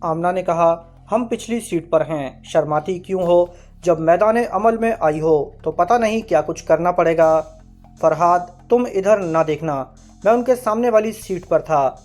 आमना ने कहा, हम पिछली सीट पर हैं, शर्माती क्यों हो? जब मैदान अमल में आई हो तो पता नहीं क्या कुछ करना पड़ेगा। फरहाद, तुम इधर ना देखना, मैं उनके सामने वाली सीट पर था।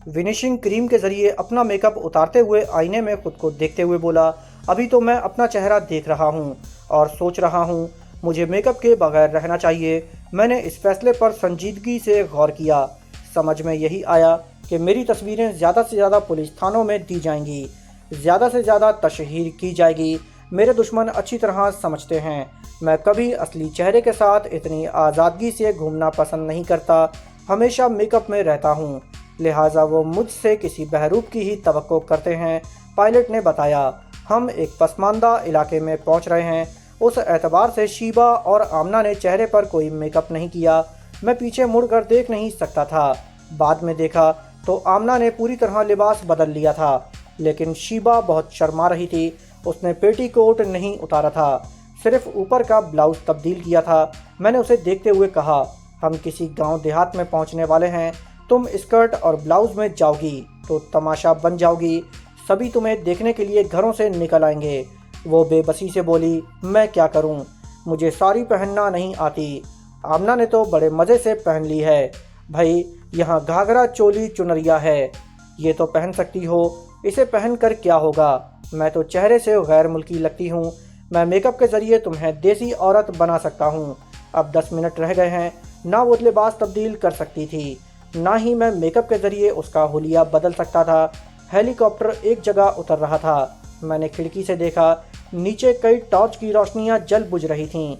विनिशिंग क्रीम के ज़रिए अपना मेकअप उतारते हुए आईने में खुद को देखते हुए बोला, अभी तो मैं अपना चेहरा देख रहा हूँ और सोच रहा हूँ मुझे मेकअप के बगैर रहना चाहिए। मैंने इस फैसले पर संजीदगी से गौर किया। समझ में यही आया कि मेरी तस्वीरें ज़्यादा से ज़्यादा पुलिस थानों में दी जाएंगी, ज़्यादा से ज़्यादा तशहीर की जाएगी। मेरे दुश्मन अच्छी तरह समझते हैं मैं कभी असली चेहरे के साथ इतनी आज़ादगी से घूमना पसंद नहीं करता, हमेशा मेकअप में रहता हूँ, लिहाजा वो मुझसे किसी बहरूप की ही तवक्को करते हैं। पायलट ने बताया, हम एक पसमानदा इलाके में पहुँच रहे हैं। उस एतबार से शीबा और आमना ने चेहरे पर कोई मेकअप नहीं किया। मैं पीछे मुड़कर देख नहीं सकता था। बाद में देखा तो आमना ने पूरी तरह लिबास बदल लिया था, लेकिन शीबा बहुत शर्मा रही थी। उसने पेटीकोट नहीं उतारा था, सिर्फ ऊपर का ब्लाउज तब्दील किया था। मैंने उसे देखते हुए कहा, हम किसी गांव देहात में पहुंचने वाले हैं, तुम स्कर्ट और ब्लाउज में जाओगी तो तमाशा बन जाओगी, सभी तुम्हें देखने के लिए घरों से निकल आएंगे। वो बेबसी से बोली, मैं क्या करूं, मुझे साड़ी पहनना नहीं आती। आमना ने तो बड़े मज़े से पहन ली है भाई, यहाँ घाघरा चोली चुनरिया है, ये तो पहन सकती हो, इसे पहन कर क्या होगा? मैं तो चेहरे से गैर मुल्की लगती हूँ, मैं मेकअप के ज़रिए तुम्हें देसी औरत बना सकता हूँ। अब 10 मिनट रह गए हैं, ना वो लिबास तब्दील कर सकती थी, ना ही मैं मेकअप के ज़रिए उसका हुलिया बदल सकता था। हेलीकॉप्टर एक जगह उतर रहा था। मैंने खिड़की से देखा, नीचे कई टॉर्च की रोशनियाँ जल बुझ रही थीं।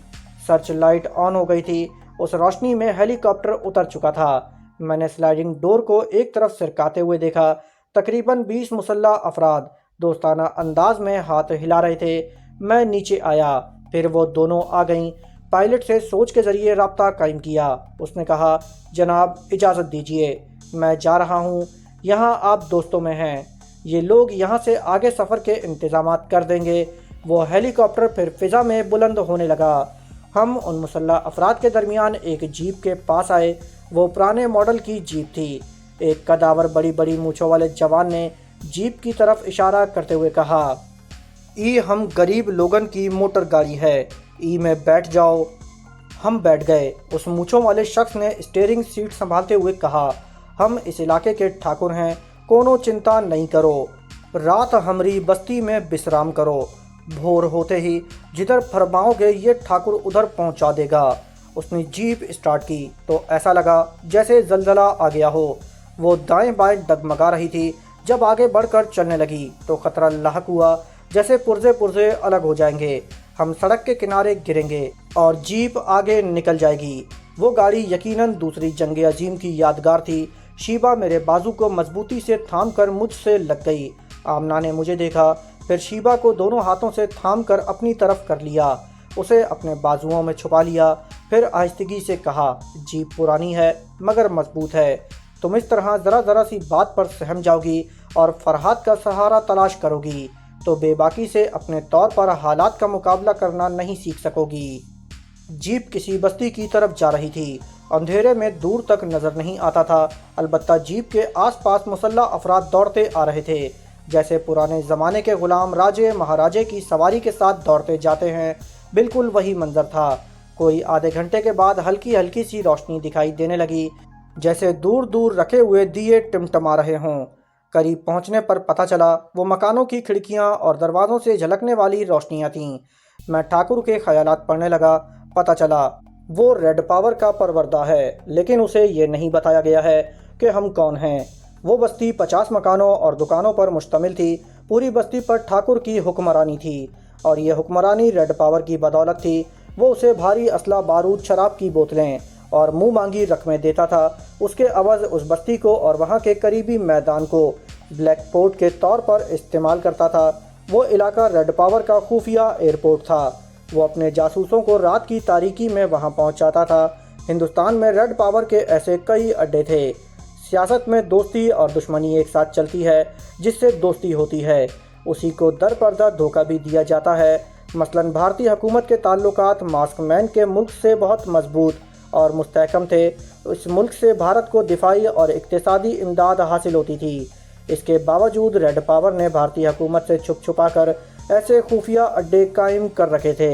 सर्च लाइट ऑन हो गई थी। उस रोशनी में हेलीकॉप्टर उतर चुका था। मैंने स्लाइडिंग डोर को एक तरफ सरकाते हुए देखा। तकरीबन 20 मुसल्लह अफराद दोस्ताना अंदाज में हाथ हिला रहे थे। मैं नीचे आया, फिर वो दोनों आ गईं। पायलट से सोच के ज़रिए राब्ता कायम किया। उसने कहा, जनाब इजाज़त दीजिए, मैं जा रहा हूँ, यहाँ आप दोस्तों में हैं, ये लोग यहाँ से आगे सफ़र के इंतज़ामात कर देंगे। वो हेलीकॉप्टर फिर फ़िज़ा में बुलंद होने लगा। हम उन मुसल्लह अफराद के दरमियान एक जीप के पास आए। वो पुराने मॉडल की जीप थी। एक कदावर बड़ी बड़ी मूँछों वाले जवान ने जीप की तरफ इशारा करते हुए कहा, ई हम गरीब लोगन की मोटर गाड़ी है, ई में बैठ जाओ। हम बैठ गए। उस मूँछों वाले शख्स ने स्टीयरिंग सीट संभालते हुए कहा, हम इस इलाके के ठाकुर हैं, कोनो चिंता नहीं करो, रात हमारी बस्ती में विश्राम करो, भोर होते ही जिधर फरमाओगे ये ठाकुर उधर पहुंचा देगा। उसने जीप स्टार्ट की तो ऐसा लगा जैसे जलजला आ गया हो। वो दाएं बाएं डगमगा रही थी। जब आगे बढ़कर चलने लगी तो खतरा लाहक हुआ, जैसे पुर्जे पुर्जे अलग हो जाएंगे, हम सड़क के किनारे गिरेंगे और जीप आगे निकल जाएगी। वो गाड़ी यकीनन दूसरी जंग अजीम की यादगार थी। शीबा मेरे बाजू को मजबूती से थाम कर मुझसे लग गई। आमना ने मुझे देखा, फिर शीबा को दोनों हाथों से थाम कर अपनी तरफ कर लिया, उसे अपने बाजुओं में छुपा लिया। फिर आहिस्तगी से कहा, जीप पुरानी है मगर मजबूत है, तुम इस तरह ज़रा ज़रा सी बात पर सहम जाओगी और फरहाद का सहारा तलाश करोगी तो बेबाकी से अपने तौर पर हालात का मुकाबला करना नहीं सीख सकोगी। जीप किसी बस्ती की तरफ जा रही थी। अंधेरे में दूर तक नज़र नहीं आता था, अलबत्ता जीप के आसपास मुसल्लह अफराद दौड़ते आ रहे थे, जैसे पुराने ज़माने के ग़ुलाम राजे महाराजे की सवारी के साथ दौड़ते जाते हैं। बिल्कुल वही मंजर था। कोई आधे घंटे के बाद हल्की हल्की सी रोशनी दिखाई देने लगी, जैसे दूर दूर रखे हुए दिए टिमटिमा रहे हों। करीब पहुंचने पर पता चला वो मकानों की खिड़कियां और दरवाज़ों से झलकने वाली रोशनियां थीं। मैं ठाकुर के ख्यालात पढ़ने लगा। पता चला वो रेड पावर का परवरदा है, लेकिन उसे ये नहीं बताया गया है कि हम कौन हैं। वो बस्ती 50 मकानों और दुकानों पर मुश्तमिल थी। पूरी बस्ती पर ठाकुर की हुक्मरानी थी और ये हुक्मरानी रेड पावर की बदौलत थी। वो उसे भारी असला, बारूद, शराब की बोतलें और मुंह मांगी रकमें देता था। उसके अवज़ उस बस्ती को और वहाँ के करीबी मैदान को ब्लैक पोर्ट के तौर पर इस्तेमाल करता था। वो इलाका रेड पावर का खुफिया एयरपोर्ट था। वो अपने जासूसों को रात की तारीकी में वहाँ पहुँचाता था। हिंदुस्तान में रेड पावर के ऐसे कई अड्डे थे। सियासत में दोस्ती और दुश्मनी एक साथ चलती है। जिससे दोस्ती होती है उसी को दर पर्दा धोखा भी दिया जाता है। मसलन भारतीय हुकूमत के ताल्लुकात मास्क मैन के मुल्क से बहुत मजबूत और मुस्तहकम थे। इस मुल्क से भारत को दिफाई और इक्तिसादी इमदाद हासिल होती थी। اس کے باوجود ریڈ پاور نے بھارتی حکومت سے چھپ چھپا کر ایسے خفیہ اڈے قائم کر رکھے تھے۔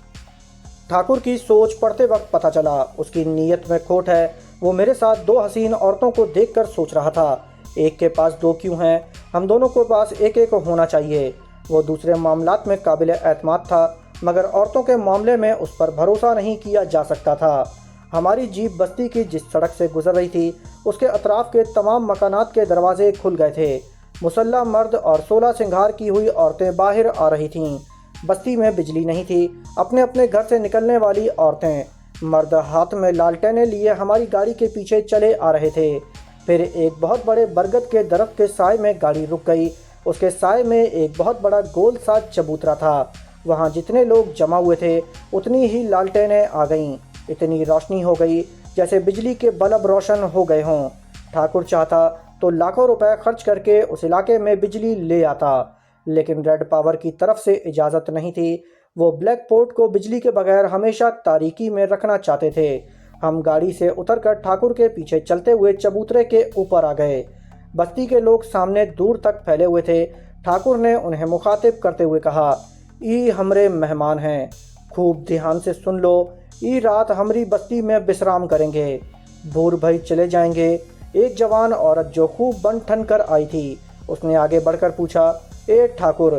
ٹھاکر کی سوچ پڑھتے وقت پتہ چلا اس کی نیت میں کھوٹ ہے۔ وہ میرے ساتھ دو حسین عورتوں کو دیکھ کر سوچ رہا تھا، ایک کے پاس دو کیوں ہیں، ہم دونوں کے پاس ایک ایک ہونا چاہیے۔ وہ دوسرے معاملات میں قابل اعتماد تھا، مگر عورتوں کے معاملے میں اس پر بھروسہ نہیں کیا جا سکتا تھا۔ ہماری جیپ بستی کی جس سڑک سے گزر رہی تھی اس کے اطراف کے تمام مکانات کے دروازے کھل گئے تھے۔ مسلح مرد اور 16 سنگھار کی ہوئی عورتیں باہر آ رہی تھیں۔ بستی میں بجلی نہیں تھی۔ اپنے اپنے گھر سے نکلنے والی عورتیں، مرد ہاتھ میں لالٹینیں لیے ہماری گاڑی کے پیچھے چلے آ رہے تھے۔ پھر ایک بہت بڑے برگد کے درخت کے سائے میں گاڑی رک گئی۔ اس کے سائے میں ایک بہت بڑا گول سا چبوترا تھا۔ وہاں جتنے لوگ جمع ہوئے تھے اتنی ہی لالٹینیں آ گئیں۔ اتنی روشنی ہو گئی جیسے بجلی کے بلب روشن ہو گئے ہوں۔ ٹھاکر چاہتا تو لاکھوں روپے خرچ کر کے اس علاقے میں بجلی لے آتا، لیکن ریڈ پاور کی طرف سے اجازت نہیں تھی۔ وہ بلیک پورٹ کو بجلی کے بغیر ہمیشہ تاریکی میں رکھنا چاہتے تھے۔ ہم گاڑی سے اتر کر ٹھاکر کے پیچھے چلتے ہوئے چبوترے کے اوپر آ گئے۔ بستی کے لوگ سامنے دور تک پھیلے ہوئے تھے۔ ٹھاکر نے انہیں مخاطب کرتے ہوئے کہا، ای ہمرے مہمان ہیں، خوب دھیان سے سن لو، ای رات ہمری بستی میں بسرام کریں گے، بھور بھائی چلے جائیں گے۔ ایک جوان عورت جو خوب بن ٹھن کر آئی تھی، اس نے آگے بڑھ کر پوچھا، اے ٹھاکر،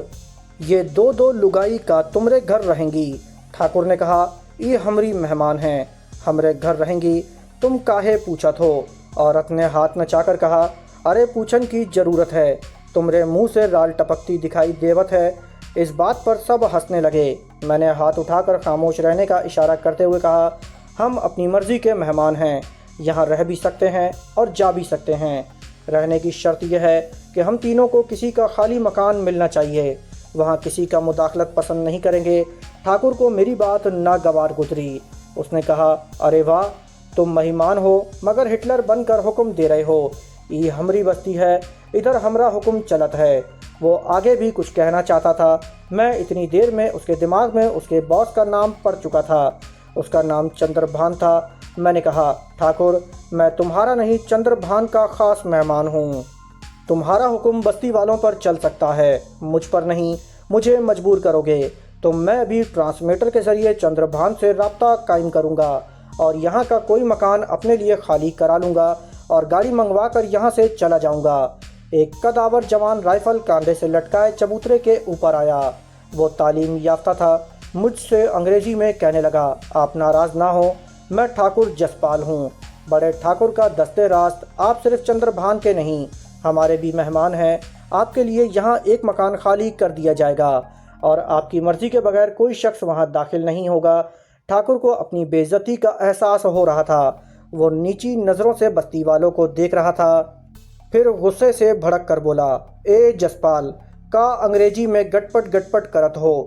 یہ دو لگائی کا تمرے گھر رہیں گی؟ ٹھاکر نے کہا، ای ہمری مہمان ہیں، ہمرے گھر رہیں گی، تم کاہے پوچھت ہو؟ عورت نے ہاتھ نچا کر کہا، ارے پوچھن کی ضرورت ہے، تمرے منہ سے رال ٹپکتی دکھائی دیوت ہے۔ اس بات پر سب ہنسنے لگے۔ میں نے ہاتھ اٹھا کر خاموش رہنے کا اشارہ کرتے ہوئے کہا، ہم اپنی مرضی کے مہمان ہیں، یہاں رہ بھی سکتے ہیں اور جا بھی سکتے ہیں۔ رہنے کی شرط یہ ہے کہ ہم تینوں کو کسی کا خالی مکان ملنا چاہیے، وہاں کسی کا مداخلت پسند نہیں کریں گے۔ ٹھاکر کو میری بات ناگوار گزری۔ اس نے کہا، ارے واہ، تم مہمان ہو مگر ہٹلر بن کر حکم دے رہے ہو۔ یہ ہمری بستی ہے، ادھر ہمرا حکم چلت ہے۔ وہ آگے بھی کچھ کہنا چاہتا تھا، میں اتنی دیر میں اس کے دماغ میں اس کے باس کا نام پڑ چکا تھا۔ اس کا نام چندر بھان تھا۔ میں نے کہا، ٹھاکر، میں تمہارا نہیں چندر بھان کا خاص مہمان ہوں۔ تمہارا حکم بستی والوں پر چل سکتا ہے، مجھ پر نہیں۔ مجھے مجبور کرو گے تو میں ابھی ٹرانسمیٹر کے ذریعے چندر بھان سے رابطہ قائم کروں گا اور یہاں کا کوئی مکان اپنے لیے خالی کرا لوں گا اور گاڑی منگوا کر یہاں سے چلا جاؤں گا۔ ایک قدآور جوان رائفل کاندھے سے لٹکائے چبوترے کے اوپر آیا۔ وہ تعلیم یافتہ تھا۔ مجھ سے انگریزی میں کہنے لگا، آپ ناراض نہ ہو، میں ٹھاکر جسپال ہوں، بڑے ٹھاکر کا دستے راست۔ آپ صرف چندر بھان کے نہیں، ہمارے بھی مہمان ہیں۔ آپ کے لیے یہاں ایک مکان خالی کر دیا جائے گا اور آپ کی مرضی کے بغیر کوئی شخص وہاں داخل نہیں ہوگا۔ ٹھاکر کو اپنی بے عزتی کا احساس ہو رہا تھا۔ وہ نیچی نظروں سے بستی والوں کو دیکھ رہا تھا، پھر غصے سے بھڑک کر بولا، اے جسپال، کا انگریزی میں گٹ پٹ کرت ہو؟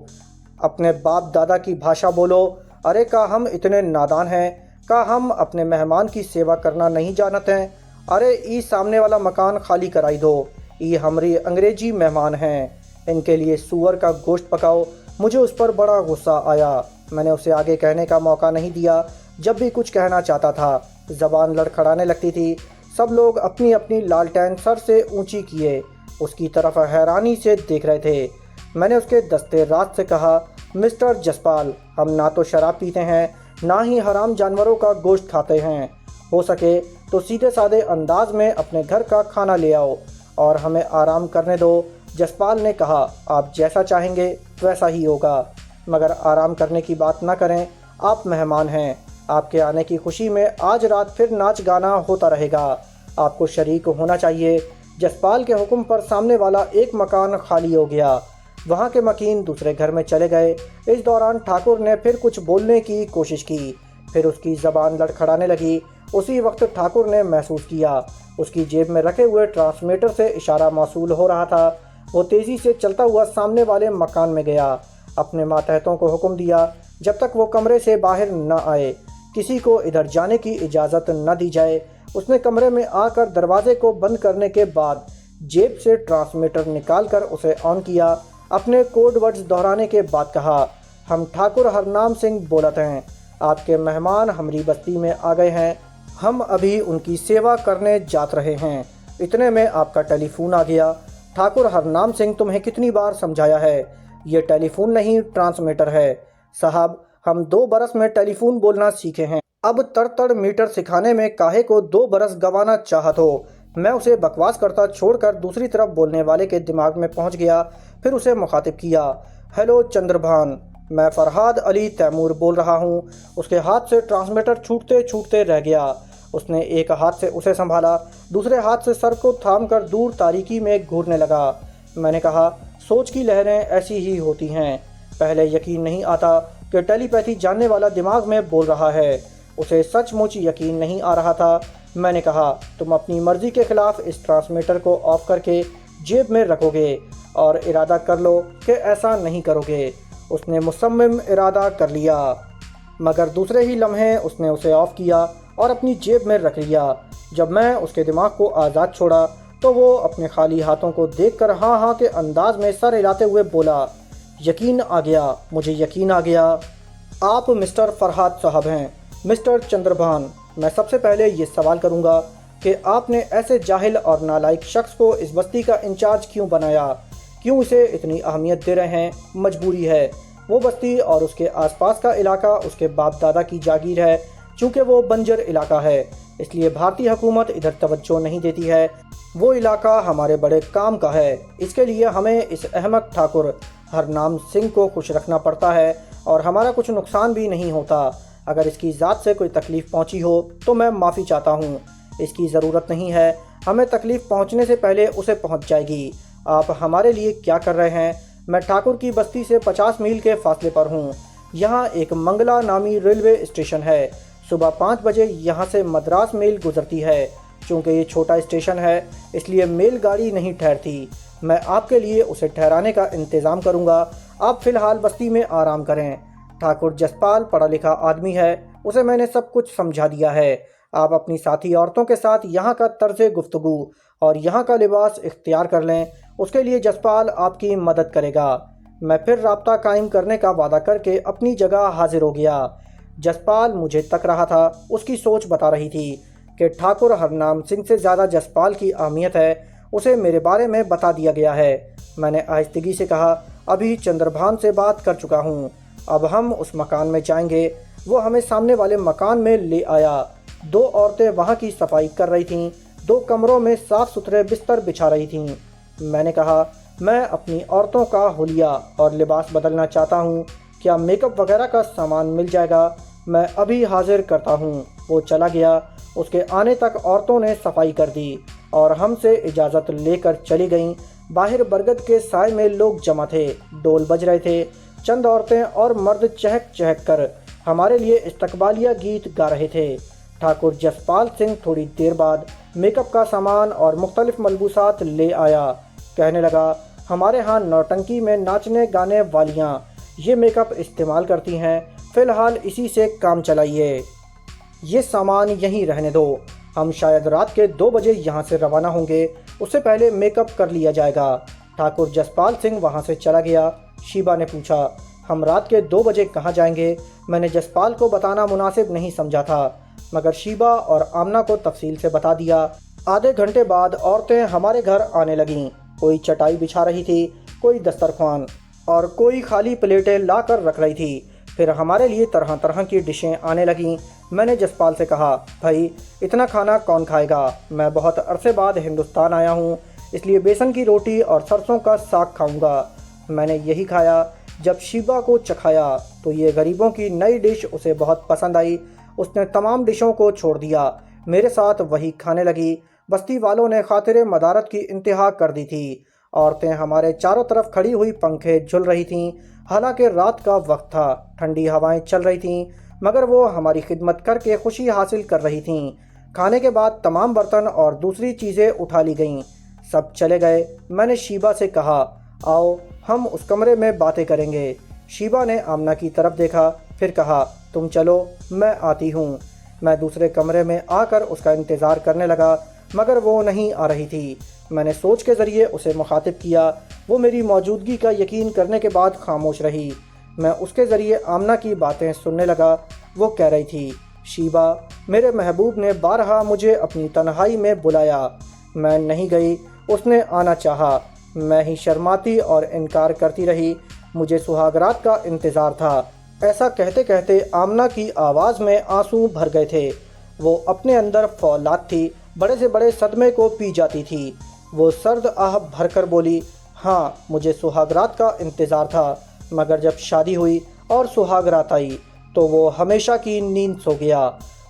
اپنے باپ دادا کی بھاشا بولو۔ ارے کا ہم اتنے نادان ہیں؟ کا ہم اپنے مہمان کی سیوا کرنا نہیں جانتے ہیں؟ ارے ای سامنے والا مکان خالی کرائی دو، ای ہماری انگریزی مہمان ہیں، ان کے لیے سور کا گوشت پکاؤ۔ مجھے اس پر بڑا غصہ آیا۔ میں نے اسے آگے کہنے کا موقع نہیں دیا۔ جب بھی کچھ کہنا چاہتا تھا زبان لڑکھڑانے لگتی تھی۔ سب لوگ اپنی اپنی لالٹین سر سے اونچی کیے اس کی طرف حیرانی سے دیکھ رہے تھے۔ میں نے اس کے دستے راست سے کہا، مسٹر جسپال، ہم نہ تو شراب پیتے ہیں نہ ہی حرام جانوروں کا گوشت کھاتے ہیں۔ ہو سکے تو سیدھے سادے انداز میں اپنے گھر کا کھانا لے آؤ اور ہمیں آرام کرنے دو۔ جسپال نے کہا، آپ جیسا چاہیں گے ویسا ہی ہوگا، مگر آرام کرنے کی بات نہ کریں، آپ مہمان ہیں۔ آپ کے آنے کی خوشی میں آج رات پھر ناچ گانا ہوتا رہے گا، آپ کو شریک ہونا چاہیے۔ جسپال کے حکم پر سامنے والا ایک مکان خالی ہو گیا۔ وہاں کے مکین دوسرے گھر میں چلے گئے۔ اس دوران ٹھاکر نے پھر کچھ بولنے کی کوشش کی، پھر اس کی زبان لڑکھڑانے لگی۔ اسی وقت ٹھاکر نے محسوس کیا اس کی جیب میں رکھے ہوئے ٹرانسمیٹر سے اشارہ موصول ہو رہا تھا۔ وہ تیزی سے چلتا ہوا سامنے والے مکان میں گیا، اپنے ماتحتوں کو حکم دیا جب تک وہ کمرے سے باہر نہ آئے کسی کو ادھر جانے کی اجازت نہ دی جائے۔ اس نے کمرے میں آ کر دروازے کو بند کرنے کے بعد جیب سے ٹرانسمیٹر نکال کر اسے آن کیا۔ اپنے کوڈ ورڈز دہرانے کے بعد کہا، ہم ٹھاکر ہرنام سنگھ بولت ہیں، آپ کے مہمان ہماری بستی میں آ گئے ہیں، ہم ابھی ان کی سیوا کرنے جات رہے ہیں۔ اتنے میں آپ کا ٹیلی فون آ گیا۔ ठाकुर हरनाम सिंह, तुम्हें कितनी बार समझाया है, ये टेलीफोन नहीं ट्रांसमीटर है। साहब, हम 2 बरस में टेलीफोन बोलना सीखे हैं, अब तड़ मीटर सिखाने में काहे को 2 बरस गंवाना चाहत हो। मैं उसे बकवास करता छोड़कर दूसरी तरफ बोलने वाले के दिमाग में पहुंच गया। फिर उसे मुखातिब किया, हेलो चंद्रभान, मैं फरहाद अली तैमूर बोल रहा हूँ। उसके हाथ से ट्रांसमीटर छूटते छूटते रह गया। उसने एक हाथ से उसे संभाला, दूसरे हाथ से सर को थामकर दूर तारीकी में घूरने लगा। मैंने कहा, सोच की लहरें ऐसी ही होती हैं। पहले यकीन नहीं आता कि टेलीपैथी जानने वाला दिमाग में बोल रहा है। उसे सचमुच यकीन नहीं आ रहा था। मैंने कहा, तुम अपनी मर्जी के खिलाफ इस ट्रांसमीटर को ऑफ करके जेब में रखोगे और इरादा कर लो कि ऐसा नहीं करोगे। उसने मुसम्मिम इरादा कर लिया, मगर दूसरे ही लम्हे उसने उसे ऑफ किया और अपनी जेब में रख लिया। जब मैं उसके दिमाग को आज़ाद छोड़ा तो वो अपने खाली हाथों को देखकर हाँ हाँ के अंदाज में सर हिलाते हुए बोला, यकीन आ गया, मुझे यकीन आ गया। आप मिस्टर फरहाद साहब हैं। मिस्टर चंद्रभान, मैं सबसे पहले ये सवाल करूंगा कि आपने ऐसे जाहिल और नालायक शख्स को इस बस्ती का इंचार्ज क्यों बनाया, क्यों इसे इतनी अहमियत दे रहे हैं? मजबूरी है। वो बस्ती और उसके आसपास का इलाका उसके बाप दादा की जागीर है। चूँकि वो बंजर इलाका है, इसलिए भारतीय हुकूमत इधर तवज्जो नहीं देती है। वो इलाका हमारे बड़े काम का है, इसके लिए हमें इस अहमक ठाकुर हरनाम सिंह को खुश रखना पड़ता है और हमारा कुछ नुकसान भी नहीं होता। अगर इसकी ज़ात से कोई तकलीफ़ पहुंची हो तो मैं माफ़ी चाहता हूं। इसकी ज़रूरत नहीं है, हमें तकलीफ़ पहुंचने से पहले उसे पहुंच जाएगी। आप हमारे लिए क्या कर रहे हैं? मैं ठाकुर की बस्ती से 50 मील के फासले पर हूं। यहाँ एक मंगला नामी रेलवे स्टेशन है। सुबह 5 बजे यहाँ से मद्रास मेल गुजरती है। चूँकि ये छोटा स्टेशन है, इसलिए मेल गाड़ी नहीं ठहरती। मैं आपके लिए उसे ठहराने का इंतज़ाम करूँगा। आप फ़िलहाल बस्ती में आराम करें। ठाकुर जसपाल पढ़ा लिखा आदमी है, उसे मैंने सब कुछ समझा दिया है। आप अपनी साथी औरतों के साथ यहाँ का तर्ज़ गुफ्तगू और यहाँ का लिबास इख्तियार कर लें। उसके लिए जसपाल आपकी मदद करेगा। मैं फिर राब्ता कायम करने का वादा करके अपनी जगह हाजिर हो गया। जसपाल मुझे तक रहा था। उसकी सोच बता रही थी कि ठाकुर हरनाम सिंह से ज़्यादा जसपाल की अहमियत है। उसे मेरे बारे में बता दिया गया है। मैंने आहिस्तगी से कहा, अभी चंद्रभान से बात कर चुका हूँ, अब हम उस मकान में जाएंगे। वो हमें सामने वाले मकान में ले आया। 2 औरतें वहाँ की सफाई कर रही थीं, 2 कमरों में साफ़ सुथरे बिस्तर बिछा रही थीं। मैंने कहा, मैं अपनी औरतों का हुलिया और लिबास बदलना चाहता हूँ, क्या मेकअप वगैरह का सामान मिल जाएगा? मैं अभी हाजिर करता हूँ। वो चला गया। उसके आने तक औरतों ने सफाई कर दी और हमसे इजाज़त लेकर चली गईं। बाहर बरगद के साय में लोग जमा थे, ढोल बज रहे थे। चंद औरतें और मर्द चहक चहक कर हमारे लिए इस्तकबालिया गीत गा रहे थे। ठाकुर जसपाल सिंह थोड़ी देर बाद मेकअप का सामान और मुख्तलिफ मलबूसात ले आया। कहने लगा, हमारे यहाँ नौटंकी में नाचने गाने वालियाँ ये मेकअप इस्तेमाल करती हैं, फ़िलहाल इसी से काम चलाइए। ये सामान यहीं रहने दो। हम शायद रात के 2 बजे यहाँ से रवाना होंगे, उससे पहले मेकअप कर लिया जाएगा। ठाकुर जसपाल सिंह वहाँ से चला गया। शीबा ने पूछा, हम रात के 2 बजे कहाँ जाएंगे? मैंने जसपाल को बताना मुनासिब नहीं समझा था, मगर शीबा और आमना को तफसील से बता दिया। आधे घंटे बाद औरतें हमारे घर आने लगीं। कोई चटाई बिछा रही थी, कोई दस्तरख्वान और कोई खाली प्लेटें ला कर रख रही थी। फिर हमारे लिए तरह तरह की डिशें आने लगीं। मैंने जसपाल से कहा, भाई इतना खाना कौन खाएगा? मैं बहुत अरसे बाद हिंदुस्तान आया हूँ, इसलिए बेसन की रोटी और सरसों का साग खाऊंगा। मैंने यही खाया। जब शीबा को चखाया तो ये गरीबों की नई डिश उसे बहुत पसंद आई। उसने तमाम डिशों को छोड़ दिया, मेरे साथ वही खाने लगी। बस्ती वालों ने खातिर मदारत की इंतहा कर दी थी। औरतें हमारे चारों तरफ खड़ी हुई पंखे झुल रही थीं। हालांकि रात का वक्त था, ठंडी हवाएं चल रही थीं, मगर वो हमारी खिदमत करके खुशी हासिल कर रही थीं। खाने के बाद तमाम बर्तन और दूसरी चीज़ें उठा ली गईं। सब चले गए। मैंने शीबा से कहा, आओ हम उस कमरे में बातें करेंगे। शीबा ने आमना की तरफ देखा, फिर कहा, तुम चलो, मैं आती हूँ। मैं दूसरे कमरे में आकर उसका इंतज़ार करने लगा, मगर वो नहीं आ रही थी। मैंने सोच के ज़रिए उसे मुखातिब किया। वो मेरी मौजूदगी का यकीन करने के बाद खामोश रही। मैं उसके ज़रिए आमना की बातें सुनने लगा। वो कह रही थी, शीबा, मेरे महबूब ने बारहा मुझे अपनी तन्हाई में बुलाया, मैं नहीं गई। उसने आना चाहा, میں ہی شرماتی اور انکار کرتی رہی، مجھے سہاگرات کا انتظار تھا۔ ایسا کہتے کہتے آمنہ کی آواز میں آنسو بھر گئے تھے۔ وہ اپنے اندر فولاد تھی، بڑے سے بڑے صدمے کو پی جاتی تھی۔ وہ سرد آہ بھر کر بولی، ہاں مجھے سہاگرات کا انتظار تھا، مگر جب شادی ہوئی اور سہاگرات آئی تو وہ ہمیشہ کی نیند سو گیا۔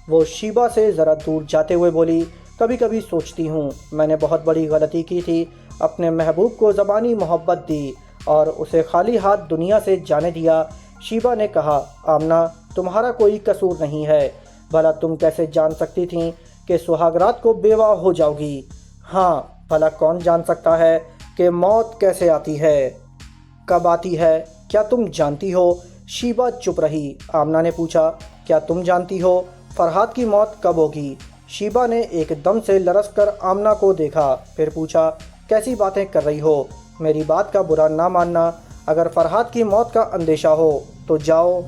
وہ شیبہ سے ذرا دور جاتے ہوئے بولی، کبھی کبھی سوچتی ہوں میں نے بہت بڑی غلطی کی تھی، اپنے محبوب کو زبانی محبت دی اور اسے خالی ہاتھ دنیا سے جانے دیا۔ شیبہ نے کہا، آمنہ تمہارا کوئی قصور نہیں ہے، بھلا تم کیسے جان سکتی تھیں کہ سہاگرات کو بیوہ ہو جاؤ گی؟ ہاں بھلا کون جان سکتا ہے کہ موت کیسے آتی ہے، کب آتی ہے؟ کیا تم جانتی ہو؟ شیبہ چپ رہی۔ آمنہ نے پوچھا، کیا تم جانتی ہو فرحاد کی موت کب ہوگی؟ شیبہ نے ایک دم سے لرز کر آمنہ کو دیکھا، پھر پوچھا، کیسی باتیں کر رہی ہو؟ میری بات کا برا نہ ماننا، اگر فرحاد کی موت کا اندیشہ ہو تو جاؤ،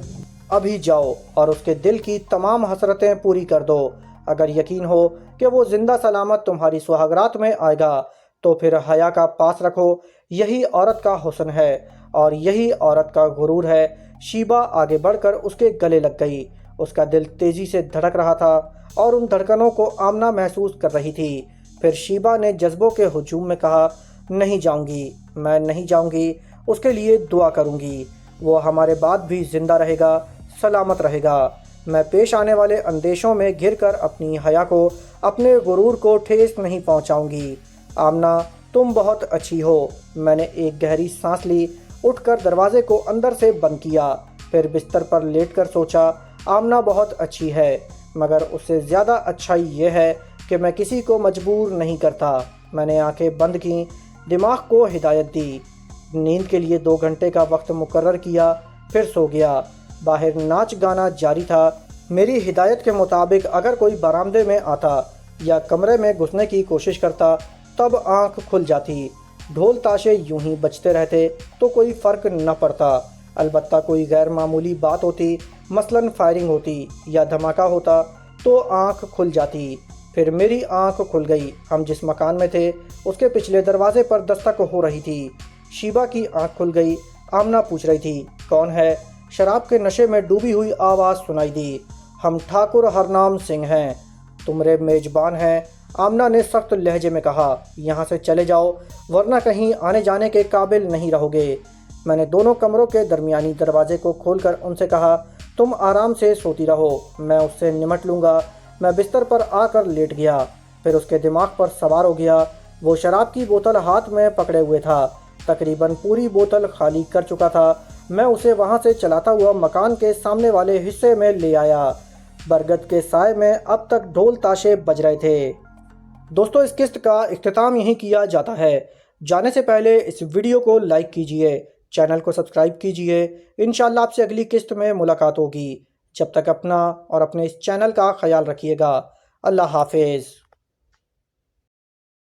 ابھی جاؤ اور اس کے دل کی تمام حسرتیں پوری کر دو۔ اگر یقین ہو کہ وہ زندہ سلامت تمہاری سہاگرات میں آئے گا تو پھر حیا کا پاس رکھو، یہی عورت کا حسن ہے اور یہی عورت کا غرور ہے۔ شیبہ آگے بڑھ کر اس کے گلے لگ گئی۔ اس کا دل تیزی سے دھڑک رہا تھا اور ان دھڑکنوں کو آمنہ محسوس کر رہی تھی۔ پھر شیبہ نے جذبوں کے ہجوم میں کہا، نہیں جاؤں گی، میں نہیں جاؤں گی، اس کے لیے دعا کروں گی، وہ ہمارے بعد بھی زندہ رہے گا، سلامت رہے گا۔ میں پیش آنے والے اندیشوں میں گھر کر اپنی حیا کو، اپنے غرور کو ٹھیس نہیں پہنچاؤں گی۔ آمنہ تم بہت اچھی ہو۔ میں نے ایک گہری سانس لی، اٹھ کر دروازے کو اندر سے بند کیا، پھر بستر پر لیٹ کر سوچا، آمنہ بہت اچھی ہے، مگر اس سے زیادہ اچھائی یہ ہے کہ میں کسی کو مجبور نہیں کرتا۔ میں نے آنکھیں بند کیں، دماغ کو ہدایت دی، نیند کے لیے 2 گھنٹے کا وقت مقرر کیا، پھر سو گیا۔ باہر ناچ گانا جاری تھا۔ میری ہدایت کے مطابق اگر کوئی برآمدے میں آتا یا کمرے میں گھسنے کی کوشش کرتا تب آنکھ کھل جاتی۔ ڈھول تاشے یوں ہی بجتے رہتے تو کوئی فرق نہ پڑتا، البتہ کوئی غیر معمولی بات ہوتی، مثلاً فائرنگ ہوتی یا دھماکہ ہوتا تو آنکھ کھل جاتی۔ پھر میری آنکھ کھل گئی۔ ہم جس مکان میں تھے اس کے پچھلے دروازے پر دستک ہو رہی تھی۔ شیبہ کی آنکھ کھل گئی۔ آمنہ پوچھ رہی تھی، کون ہے؟ شراب کے نشے میں ڈوبی ہوئی آواز سنائی دی، ہم ٹھاکر ہرنام سنگھ ہیں، تمہارے میزبان ہیں۔ آمنہ نے سخت لہجے میں کہا، یہاں سے چلے جاؤ ورنہ کہیں آنے جانے کے قابل نہیں رہو گے۔ میں نے دونوں کمروں کے درمیانی دروازے کو کھول کر ان سے کہا، تم آرام سے سوتی رہو، میں اس سے نمٹ لوں گا۔ میں بستر پر آ کر لیٹ گیا، پھر اس کے دماغ پر سوار ہو گیا۔ وہ شراب کی بوتل ہاتھ میں پکڑے ہوئے تھا، تقریباً پوری بوتل خالی کر چکا تھا۔ میں اسے وہاں سے چلاتا ہوا مکان کے سامنے والے حصے میں لے آیا۔ برگد کے سائے میں اب تک ڈھول تاشے بج رہے تھے۔ دوستو اس قسط کا اختتام یہیں کیا جاتا ہے۔ جانے سے پہلے اس ویڈیو کو لائک کیجئے، چینل کو سبسکرائب کیجئے۔ انشاءاللہ آپ سے اگلی قسط میں ملاقات ہوگی۔ جب تک اپنا اور اپنے اس چینل کا خیال رکھیے گا۔ اللہ حافظ۔